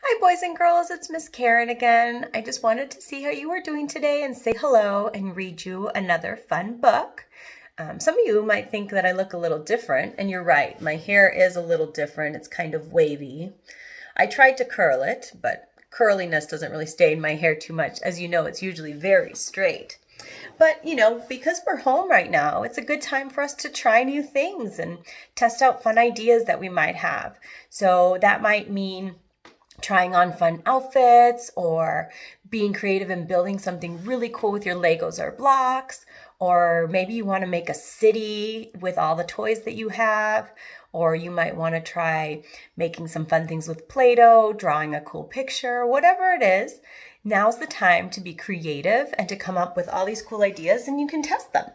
Hi, boys and girls. It's Miss Karen again. I just wanted to see how you were doing today and say hello and read you another fun book. Some of you might think that I look a little different, and you're right. My hair is a little different. It's kind of wavy. I tried to curl it, but curliness doesn't really stay in my hair too much. As you know, it's usually very straight. But, because we're home right now, it's a good time for us to try new things and test out fun ideas that we might have. So that might mean trying on fun outfits or being creative and building something really cool with your Legos or blocks. Or maybe you want to make a city with all the toys that you have. Or you might want to try making some fun things with Play-Doh, drawing a cool picture, whatever it is. Now's the time to be creative and to come up with all these cool ideas, and you can test them.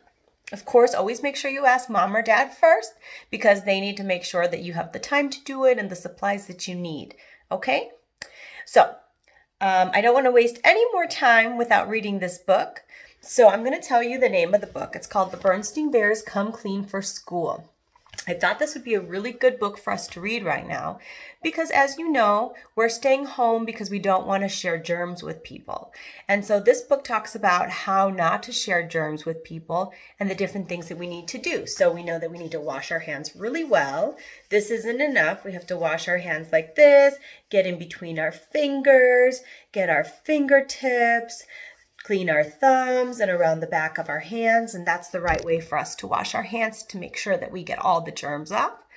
Of course, always make sure you ask mom or dad first because they need to make sure that you have the time to do it and the supplies that you need. Okay? So, I don't want to waste any more time without reading this book. So I'm going to tell you the name of the book. It's called The Berstein Bears Come Clean for School. I thought this would be a really good book for us to read right now because, as you know, we're staying home because we don't want to share germs with people. And so this book talks about how not to share germs with people and the different things that we need to do. So we know that we need to wash our hands really well. This isn't enough. We have to wash our hands like this, get in between our fingers, get our fingertips, clean our thumbs and around the back of our hands, and that's the right way for us to wash our hands to make sure that we get all the germs up.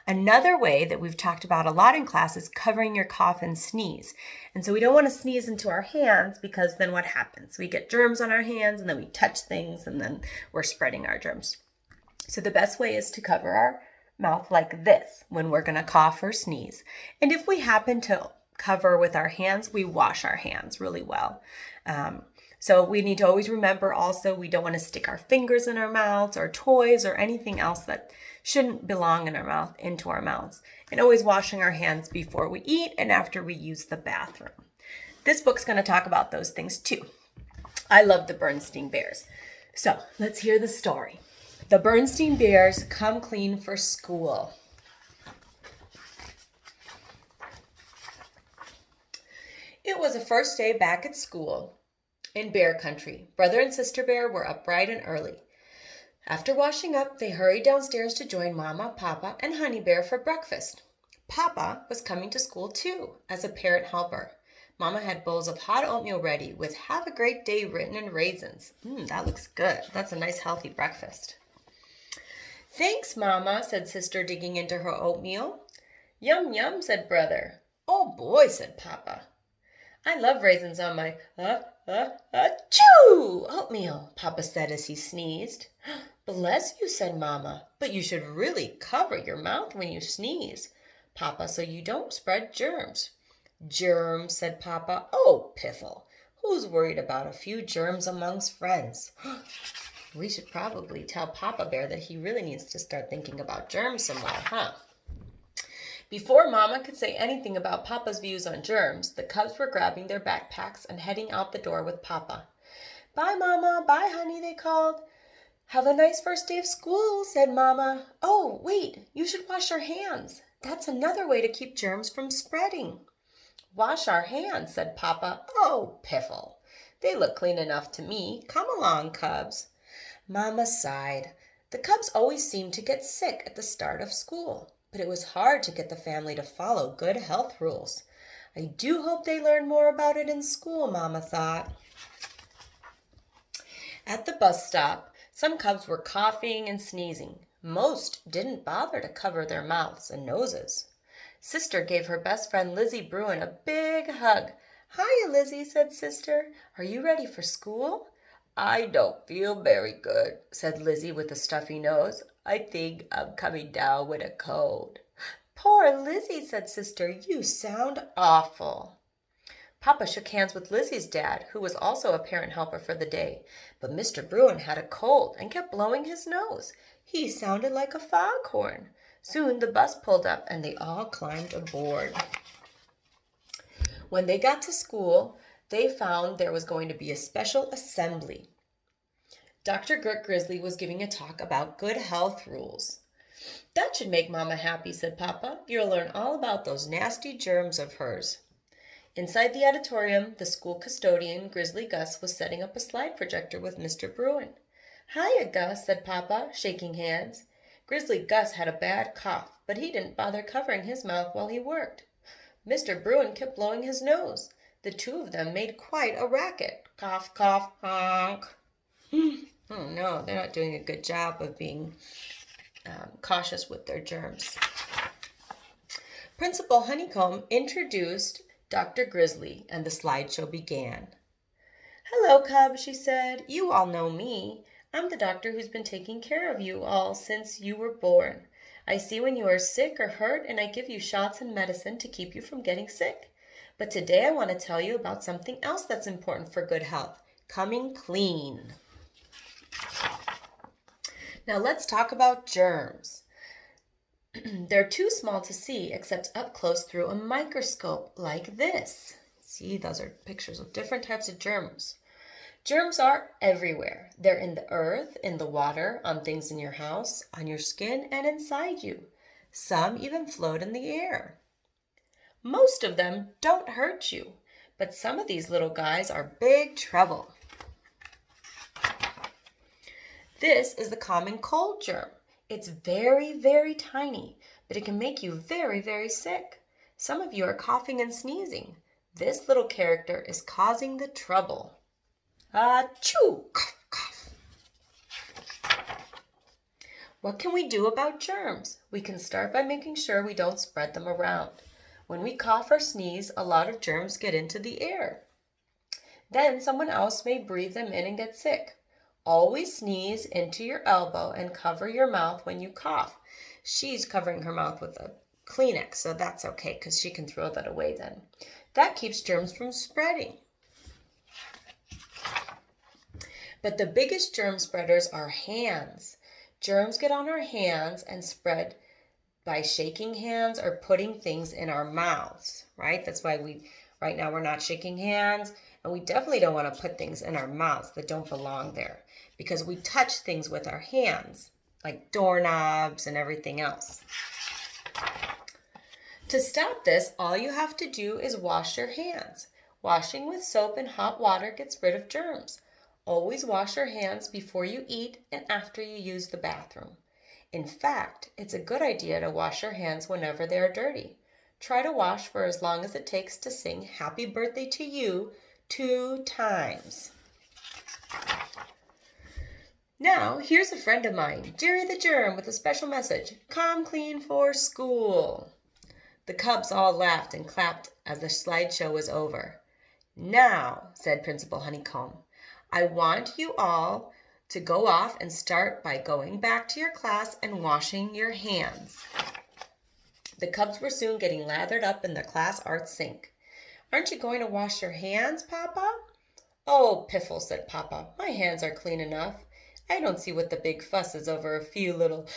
Another way that we've talked about a lot in class is covering your cough and sneeze. And so we don't want to sneeze into our hands because then what happens? We get germs on our hands and then we touch things and then we're spreading our germs. So the best way is to cover our mouth like this when we're going to cough or sneeze. And if we happen to cover with our hands, we wash our hands really well. So we need to always remember also we don't want to stick our fingers in our mouths or toys or anything else that shouldn't belong in our mouth into our mouths. And always washing our hands before we eat and after we use the bathroom. This book's going to talk about those things too. I love the Berstein Bears. So let's hear the story. The Berstein Bears Come Clean for School. It was the first day back at school. In Bear Country, Brother and Sister Bear were up bright and early. After washing up, they hurried downstairs to join Mama, Papa, and Honey Bear for breakfast. Papa was coming to school too, as a parent helper. Mama had bowls of hot oatmeal ready with "Have a great day" written in raisins. That looks good. That's a nice healthy breakfast. Thanks, Mama, said Sister, digging into her oatmeal. Yum, yum, said Brother. Oh boy, said Papa. I love raisins on my achoo oatmeal, Papa said as he sneezed. Bless you, said Mama, but you should really cover your mouth when you sneeze, Papa, so you don't spread germs. Germs, said Papa. Oh, piffle. Who's worried about a few germs amongst friends? We should probably tell Papa Bear that he really needs to start thinking about germs some more, huh? Before Mama could say anything about Papa's views on germs, the cubs were grabbing their backpacks and heading out the door with Papa. Bye, Mama. Bye, honey, they called. Have a nice first day of school, said Mama. Oh, wait, you should wash your hands. That's another way to keep germs from spreading. Wash our hands, said Papa. Oh, piffle. They look clean enough to me. Come along, cubs. Mama sighed. The cubs always seemed to get sick at the start of school. But it was hard to get the family to follow good health rules. I do hope they learn more about it in school, Mama thought. At the bus stop, some cubs were coughing and sneezing. Most didn't bother to cover their mouths and noses. Sister gave her best friend Lizzie Bruin a big hug. Hiya, Lizzie, said Sister. Are you ready for school? I don't feel very good, said Lizzie with a stuffy nose. I think I'm coming down with a cold. Poor Lizzie, said Sister. You sound awful. Papa shook hands with Lizzie's dad, who was also a parent helper for the day. But Mr. Bruin had a cold and kept blowing his nose. He sounded like a foghorn. Soon the bus pulled up and they all climbed aboard. When they got to school, they found there was going to be a special assembly. Dr. Gert Grizzly was giving a talk about good health rules. That should make Mama happy, said Papa. You'll learn all about those nasty germs of hers. Inside the auditorium, the school custodian, Grizzly Gus, was setting up a slide projector with Mr. Bruin. "Hiya, Gus," said Papa, shaking hands. Grizzly Gus had a bad cough, but he didn't bother covering his mouth while he worked. Mr. Bruin kept blowing his nose. The two of them made quite a racket. Cough, cough, honk. Oh no, they're not doing a good job of being cautious with their germs. Principal Honeycomb introduced Dr. Grizzly, and the slideshow began. "Hello, Cub," she said. "You all know me. I'm the doctor who's been taking care of you all since you were born. I see when you are sick or hurt, and I give you shots and medicine to keep you from getting sick. But today I want to tell you about something else that's important for good health: coming clean." Now let's talk about germs. They're too small to see except up close through a microscope like this. See, those are pictures of different types of germs. Germs are everywhere. They're in the earth, in the water, on things in your house, on your skin, and inside you. Some even float in the air. Most of them don't hurt you, but some of these little guys are big trouble. This is the common cold germ. It's very, very tiny, but it can make you very, very sick. Some of you are coughing and sneezing. This little character is causing the trouble. Achoo! Cough, cough. What can we do about germs? We can start by making sure we don't spread them around. When we cough or sneeze, a lot of germs get into the air. Then someone else may breathe them in and get sick. Always sneeze into your elbow and cover your mouth when you cough. She's covering her mouth with a Kleenex, so that's okay because she can throw that away then. That keeps germs from spreading. But the biggest germ spreaders are hands. Germs get on our hands and spread by shaking hands or putting things in our mouths, right? That's why right now we're not shaking hands, and we definitely don't want to put things in our mouths that don't belong there because we touch things with our hands, like doorknobs and everything else. To stop this, all you have to do is wash your hands. Washing with soap and hot water gets rid of germs. Always wash your hands before you eat and after you use the bathroom. In fact, it's a good idea to wash your hands whenever they are dirty. Try to wash for as long as it takes to sing Happy Birthday to You 2 times. Now, here's a friend of mine, Jerry the Germ, with a special message. Come clean for school. The cubs all laughed and clapped as the slideshow was over. Now, said Principal Honeycomb, I want you all to go off and start by going back to your class and washing your hands. The cubs were soon getting lathered up in the class art sink. Aren't you going to wash your hands, Papa? Oh, piffle, said Papa. My hands are clean enough. I don't see what the big fuss is over a few little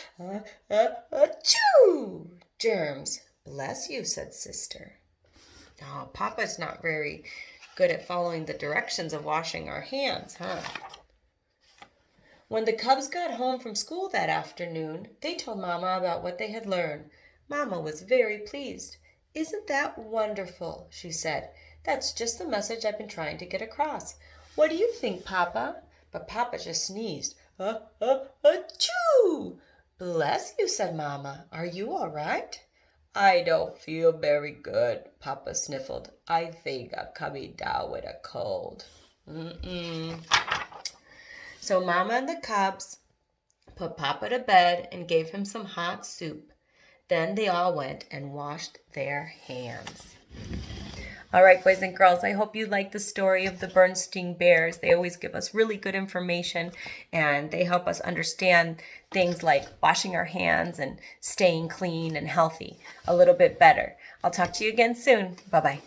achoo germs. Bless you, said Sister. Oh, Papa's not very good at following the directions of washing our hands, huh? When the cubs got home from school that afternoon, they told Mama about what they had learned. Mama was very pleased. Isn't that wonderful, she said. That's just the message I've been trying to get across. What do you think, Papa? But Papa just sneezed. Achoo! Bless you, said Mama. Are you all right? I don't feel very good, Papa sniffled. I think I'm coming down with a cold. So Mama and the cubs put Papa to bed and gave him some hot soup. Then they all went and washed their hands. All right, boys and girls, I hope you like the story of the Berstein bears. They always give us really good information, and they help us understand things like washing our hands and staying clean and healthy a little bit better. I'll talk to you again soon. Bye-bye.